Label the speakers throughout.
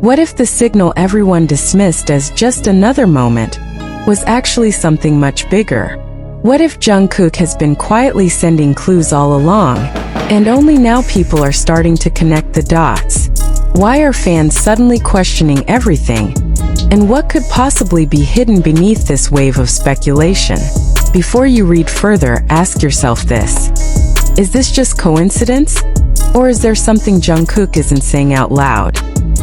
Speaker 1: What if the signal everyone dismissed as just another moment was actually something much bigger? What if Jungkook has been quietly sending clues all along, and only now people are starting to connect the dots? Why are fans suddenly questioning everything? And what could possibly be hidden beneath this wave of speculation? Before you read further, ask yourself this. Is this just coincidence? Or is there something Jungkook isn't saying out loud?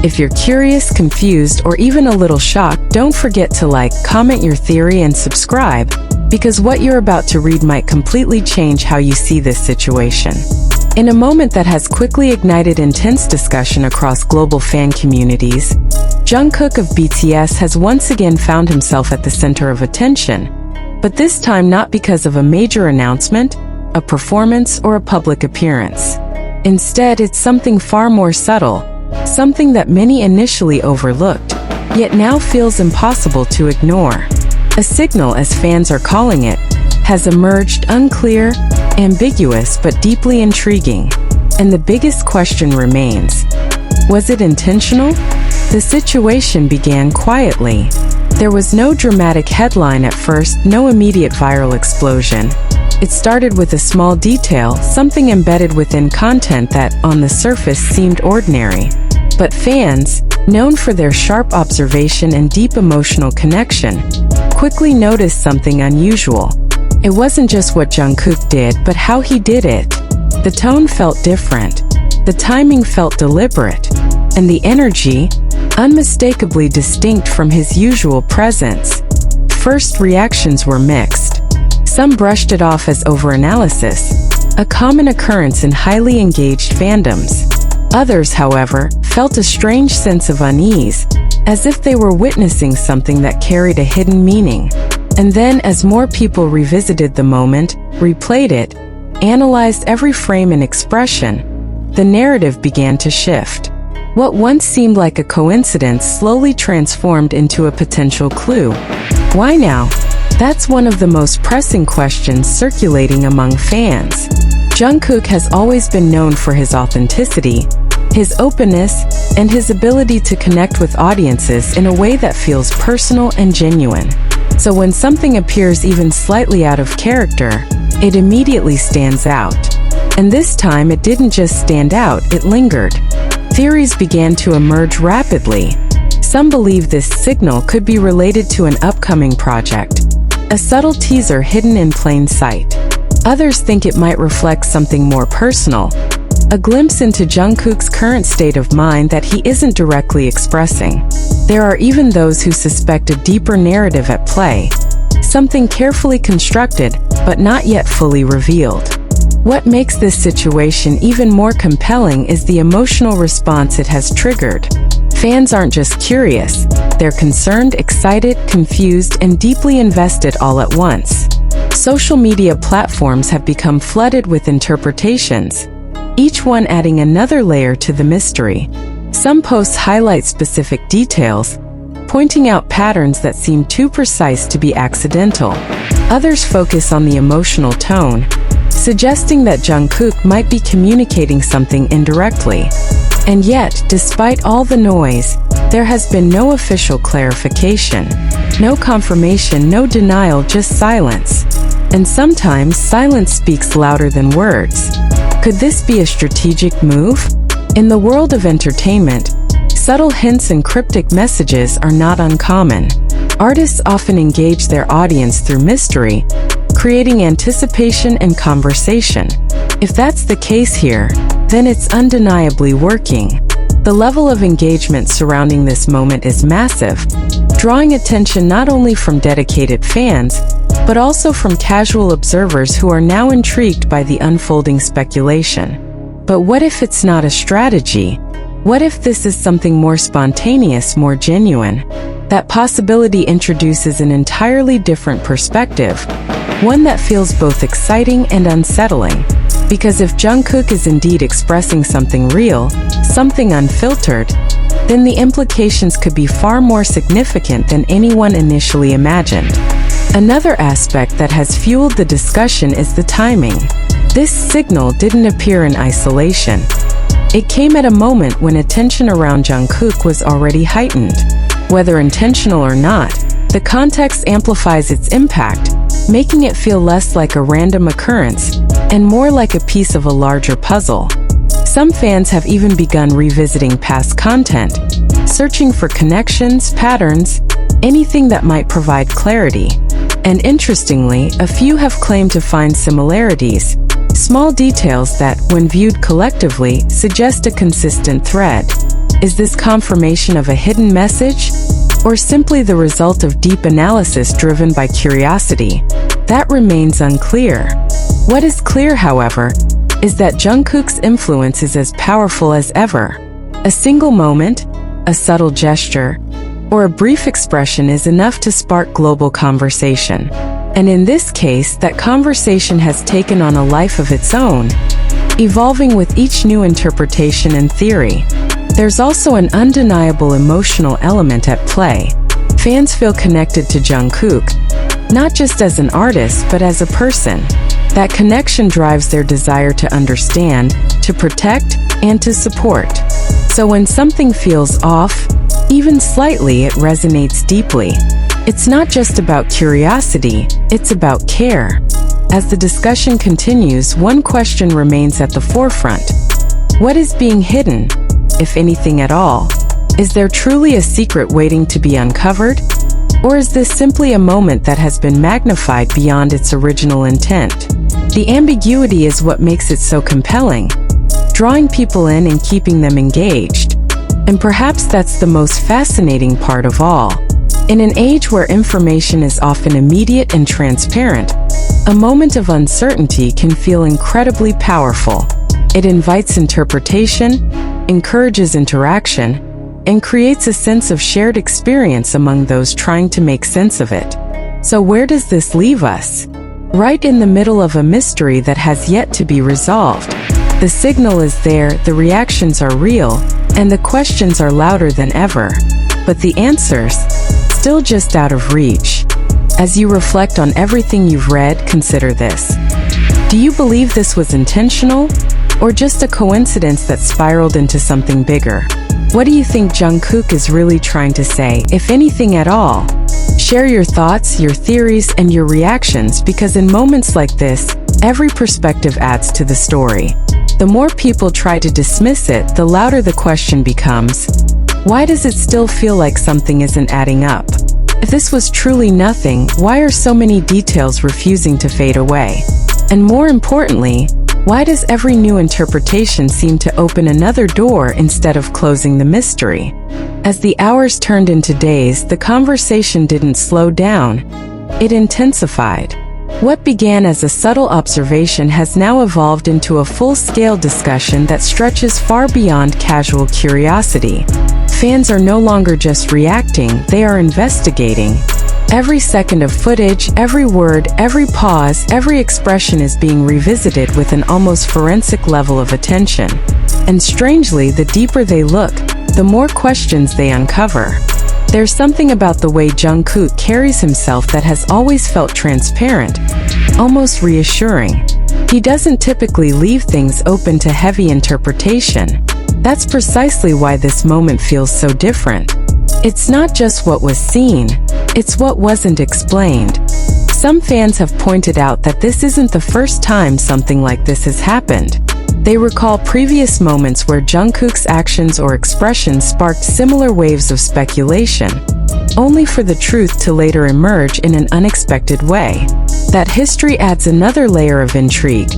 Speaker 1: If you're curious, confused, or even a little shocked, don't forget to like, comment your theory, and subscribe, because what you're about to read might completely change how you see this situation. In a moment that has quickly ignited intense discussion across global fan communities, Jungkook of BTS has once again found himself at the center of attention, but this time not because of a major announcement, a performance, or a public appearance. Instead, it's something far more subtle, something that many initially overlooked, yet now feels impossible to ignore. A signal, as fans are calling it, has emerged, unclear, ambiguous, but deeply intriguing. And the biggest question remains: was it intentional? The situation began quietly. There was no dramatic headline at first, no immediate viral explosion. It started with a small detail, something embedded within content that, on the surface, seemed ordinary. But fans, known for their sharp observation and deep emotional connection, quickly noticed something unusual. It wasn't just what Jungkook did, but how he did it. The tone felt different, the timing felt deliberate, and the energy, unmistakably distinct from his usual presence. First reactions were mixed. Some brushed it off as overanalysis, a common occurrence in highly engaged fandoms. Others, however, felt a strange sense of unease, as if they were witnessing something that carried a hidden meaning. And then, as more people revisited the moment, replayed it, analyzed every frame and expression, the narrative began to shift. What once seemed like a coincidence slowly transformed into a potential clue. Why now? That's one of the most pressing questions circulating among fans. Jungkook has always been known for his authenticity, his openness, and his ability to connect with audiences in a way that feels personal and genuine. So when something appears even slightly out of character, it immediately stands out. And this time it didn't just stand out, it lingered. Theories began to emerge rapidly. Some believe this signal could be related to an upcoming project, a subtle teaser hidden in plain sight. Others think it might reflect something more personal, a glimpse into Jungkook's current state of mind that he isn't directly expressing. There are even those who suspect a deeper narrative at play, something carefully constructed, but not yet fully revealed. What makes this situation even more compelling is the emotional response it has triggered. Fans aren't just curious, they're concerned, excited, confused, and deeply invested all at once. Social media platforms have become flooded with interpretations, each one adding another layer to the mystery. Some posts highlight specific details, pointing out patterns that seem too precise to be accidental. Others focus on the emotional tone, suggesting that Jungkook might be communicating something indirectly. And yet, despite all the noise, there has been no official clarification, no confirmation, no denial, just silence. And sometimes silence speaks louder than words. Could this be a strategic move? In the world of entertainment, subtle hints and cryptic messages are not uncommon. Artists often engage their audience through mystery, creating anticipation and conversation. If that's the case here, then it's undeniably working. The level of engagement surrounding this moment is massive, drawing attention not only from dedicated fans, but also from casual observers who are now intrigued by the unfolding speculation. But what if it's not a strategy? What if this is something more spontaneous, more genuine? That possibility introduces an entirely different perspective, one that feels both exciting and unsettling. Because if Jungkook is indeed expressing something real, something unfiltered, then the implications could be far more significant than anyone initially imagined. Another aspect that has fueled the discussion is the timing. This signal didn't appear in isolation. It came at a moment when attention around Jungkook was already heightened. Whether intentional or not, the context amplifies its impact, making it feel less like a random occurrence and more like a piece of a larger puzzle. Some fans have even begun revisiting past content, searching for connections, patterns, anything that might provide clarity. And interestingly, a few have claimed to find similarities, small details that, when viewed collectively, suggest a consistent thread. Is this confirmation of a hidden message, or simply the result of deep analysis driven by curiosity? That remains unclear. What is clear, however, is that Jungkook's influence is as powerful as ever. A single moment, a subtle gesture, or a brief expression is enough to spark global conversation. And in this case, that conversation has taken on a life of its own, evolving with each new interpretation and theory. There's also an undeniable emotional element at play. Fans feel connected to Jungkook, not just as an artist but as a person. That connection drives their desire to understand, to protect, and to support. So when something feels off, even slightly, it resonates deeply. It's not just about curiosity, it's about care. As the discussion continues, one question remains at the forefront. What is being hidden, if anything at all? Is there truly a secret waiting to be uncovered? Or is this simply a moment that has been magnified beyond its original intent? The ambiguity is what makes it so compelling, drawing people in and keeping them engaged. And perhaps that's the most fascinating part of all. In an age where information is often immediate and transparent, a moment of uncertainty can feel incredibly powerful. It invites interpretation, encourages interaction, and creates a sense of shared experience among those trying to make sense of it. So where does this leave us? Right in the middle of a mystery that has yet to be resolved. The signal is there, the reactions are real, and the questions are louder than ever. But the answers, still just out of reach. As you reflect on everything you've read, consider this. Do you believe this was intentional, or just a coincidence that spiraled into something bigger? What do you think Jungkook is really trying to say, if anything at all? Share your thoughts, your theories, and your reactions, because in moments like this, every perspective adds to the story. The more people try to dismiss it, the louder the question becomes. Why does it still feel like something isn't adding up? If this was truly nothing, why are so many details refusing to fade away? And more importantly, why does every new interpretation seem to open another door instead of closing the mystery? As the hours turned into days, the conversation didn't slow down. It intensified. What began as a subtle observation has now evolved into a full-scale discussion that stretches far beyond casual curiosity. Fans are no longer just reacting, they are investigating. Every second of footage, every word, every pause, every expression is being revisited with an almost forensic level of attention. And strangely, the deeper they look, the more questions they uncover. There's something about the way Jungkook carries himself that has always felt transparent, almost reassuring. He doesn't typically leave things open to heavy interpretation. That's precisely why this moment feels so different. It's not just what was seen, it's what wasn't explained. Some fans have pointed out that this isn't the first time something like this has happened. They recall previous moments where Jungkook's actions or expressions sparked similar waves of speculation, only for the truth to later emerge in an unexpected way. That history adds another layer of intrigue,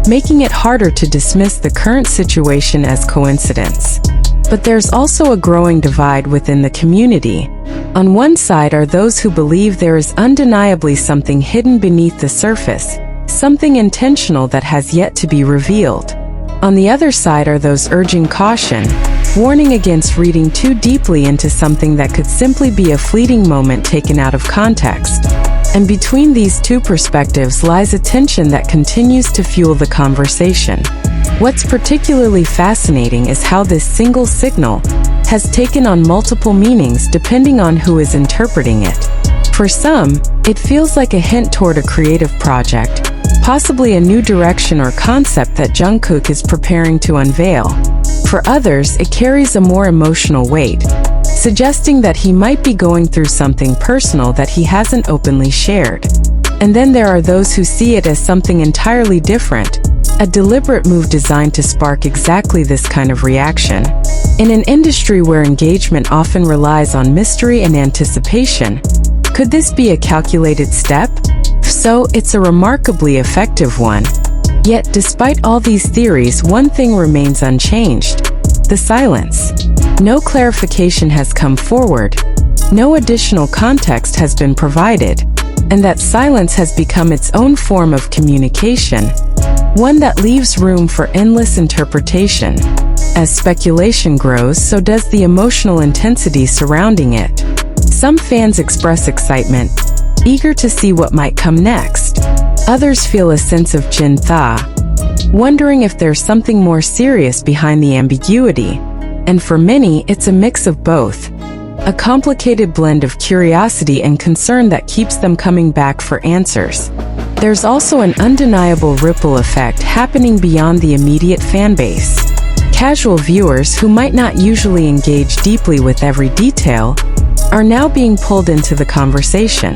Speaker 1: making it harder to dismiss the current situation as coincidence. But there's also a growing divide within the community. On one side are those who believe there is undeniably something hidden beneath the surface, something intentional that has yet to be revealed. On the other side are those urging caution, warning against reading too deeply into something that could simply be a fleeting moment taken out of context. And between these two perspectives lies a tension that continues to fuel the conversation. What's particularly fascinating is how this single signal has taken on multiple meanings depending on who is interpreting it. For some, it feels like a hint toward a creative project, possibly a new direction or concept that Jungkook is preparing to unveil. For others, it carries a more emotional weight, suggesting that he might be going through something personal that he hasn't openly shared. And then there are those who see it as something entirely different, a deliberate move designed to spark exactly this kind of reaction. In an industry where engagement often relies on mystery and anticipation, could this be a calculated step? If so, it's a remarkably effective one. Yet, despite all these theories, one thing remains unchanged: the silence. No clarification has come forward, no additional context has been provided, and that silence has become its own form of communication, one that leaves room for endless interpretation. As speculation grows, so does the emotional intensity surrounding it. Some fans express excitement, eager to see what might come next. Others feel a sense of Jin-tha, wondering if there's something more serious behind the ambiguity. And for many, it's a mix of both. A complicated blend of curiosity and concern that keeps them coming back for answers. There's also an undeniable ripple effect happening beyond the immediate fanbase. Casual viewers who might not usually engage deeply with every detail are now being pulled into the conversation.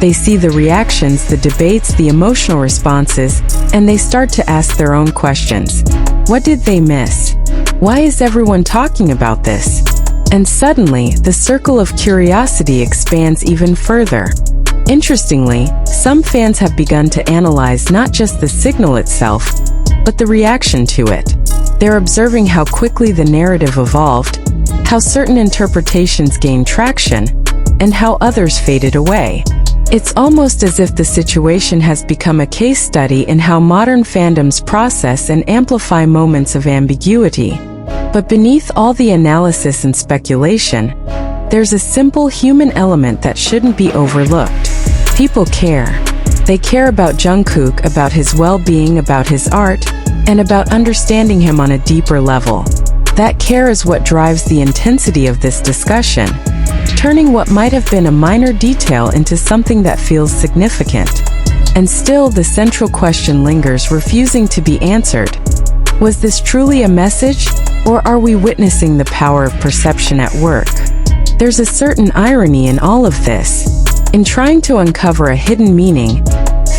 Speaker 1: They see the reactions, the debates, the emotional responses, and they start to ask their own questions. What did they miss? Why is everyone talking about this? And suddenly, the circle of curiosity expands even further. Interestingly, some fans have begun to analyze not just the signal itself, but the reaction to it. They're observing how quickly the narrative evolved, how certain interpretations gained traction, and how others faded away. It's almost as if the situation has become a case study in how modern fandoms process and amplify moments of ambiguity. But beneath all the analysis and speculation, there's a simple human element that shouldn't be overlooked. People care. They care about Jungkook, about his well-being, about his art, and about understanding him on a deeper level. That care is what drives the intensity of this discussion, turning what might have been a minor detail into something that feels significant. And still, the central question lingers, refusing to be answered. Was this truly a message, or are we witnessing the power of perception at work? There's a certain irony in all of this. In trying to uncover a hidden meaning,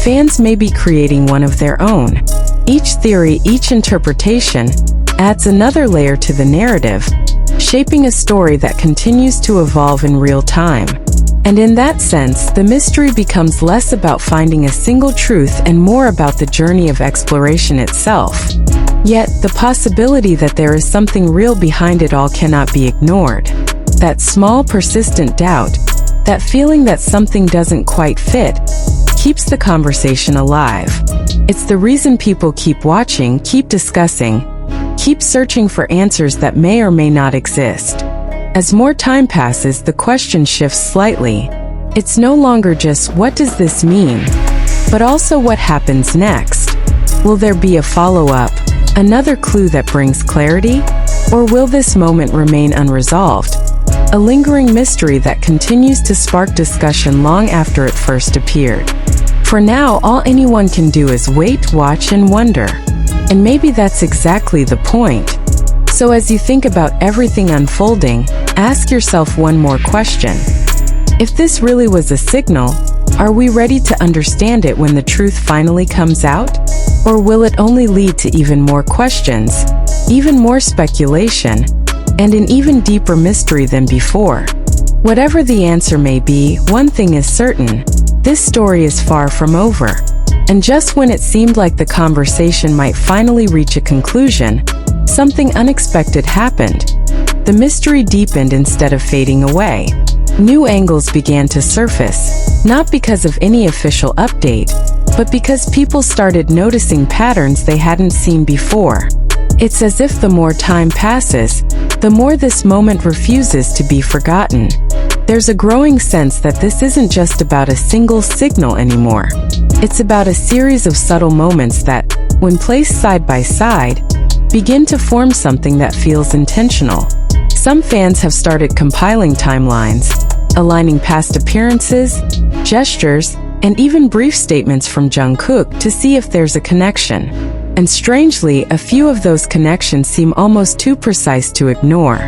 Speaker 1: fans may be creating one of their own. Each theory, each interpretation, adds another layer to the narrative, shaping a story that continues to evolve in real time. And in that sense, the mystery becomes less about finding a single truth and more about the journey of exploration itself. Yet, the possibility that there is something real behind it all cannot be ignored. That small, persistent doubt, that feeling that something doesn't quite fit, keeps the conversation alive. It's the reason people keep watching, keep discussing, keep searching for answers that may or may not exist. As more time passes, the question shifts slightly. It's no longer just what does this mean, but also what happens next. Will there be a follow-up, another clue that brings clarity? Or will this moment remain unresolved, a lingering mystery that continues to spark discussion long after it first appeared? For now, all anyone can do is wait, watch, and wonder. And maybe that's exactly the point. So as you think about everything unfolding, ask yourself one more question. If this really was a signal, are we ready to understand it when the truth finally comes out? Or will it only lead to even more questions, even more speculation, and an even deeper mystery than before? Whatever the answer may be, one thing is certain: this story is far from over. And just when it seemed like the conversation might finally reach a conclusion, something unexpected happened. The mystery deepened instead of fading away. New angles began to surface, not because of any official update, but because people started noticing patterns they hadn't seen before. It's as if the more time passes, the more this moment refuses to be forgotten. There's a growing sense that this isn't just about a single signal anymore. It's about a series of subtle moments that, when placed side by side, begin to form something that feels intentional. Some fans have started compiling timelines, aligning past appearances, gestures, and even brief statements from Jungkook to see if there's a connection. And strangely, a few of those connections seem almost too precise to ignore.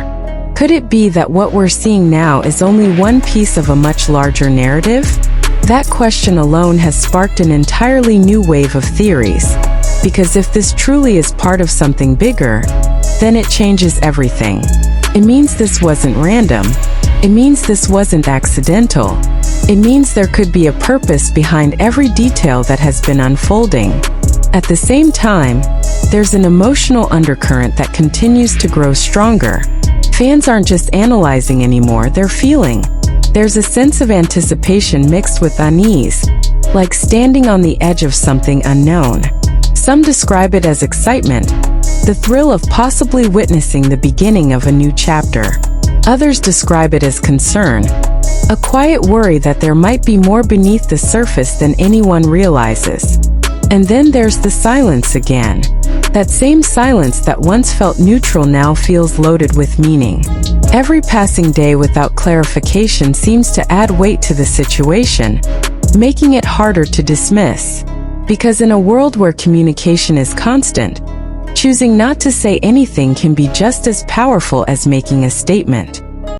Speaker 1: Could it be that what we're seeing now is only one piece of a much larger narrative? That question alone has sparked an entirely new wave of theories. Because if this truly is part of something bigger, then it changes everything. It means this wasn't random. It means this wasn't accidental. It means there could be a purpose behind every detail that has been unfolding. At the same time, there's an emotional undercurrent that continues to grow stronger. Fans aren't just analyzing anymore, they're feeling. There's a sense of anticipation mixed with unease, like standing on the edge of something unknown. Some describe it as excitement, the thrill of possibly witnessing the beginning of a new chapter. Others describe it as concern, a quiet worry that there might be more beneath the surface than anyone realizes. And then there's the silence again. That same silence that once felt neutral now feels loaded with meaning. Every passing day without clarification seems to add weight to the situation, making it harder to dismiss. Because in a world where communication is constant, choosing not to say anything can be just as powerful as making a statement.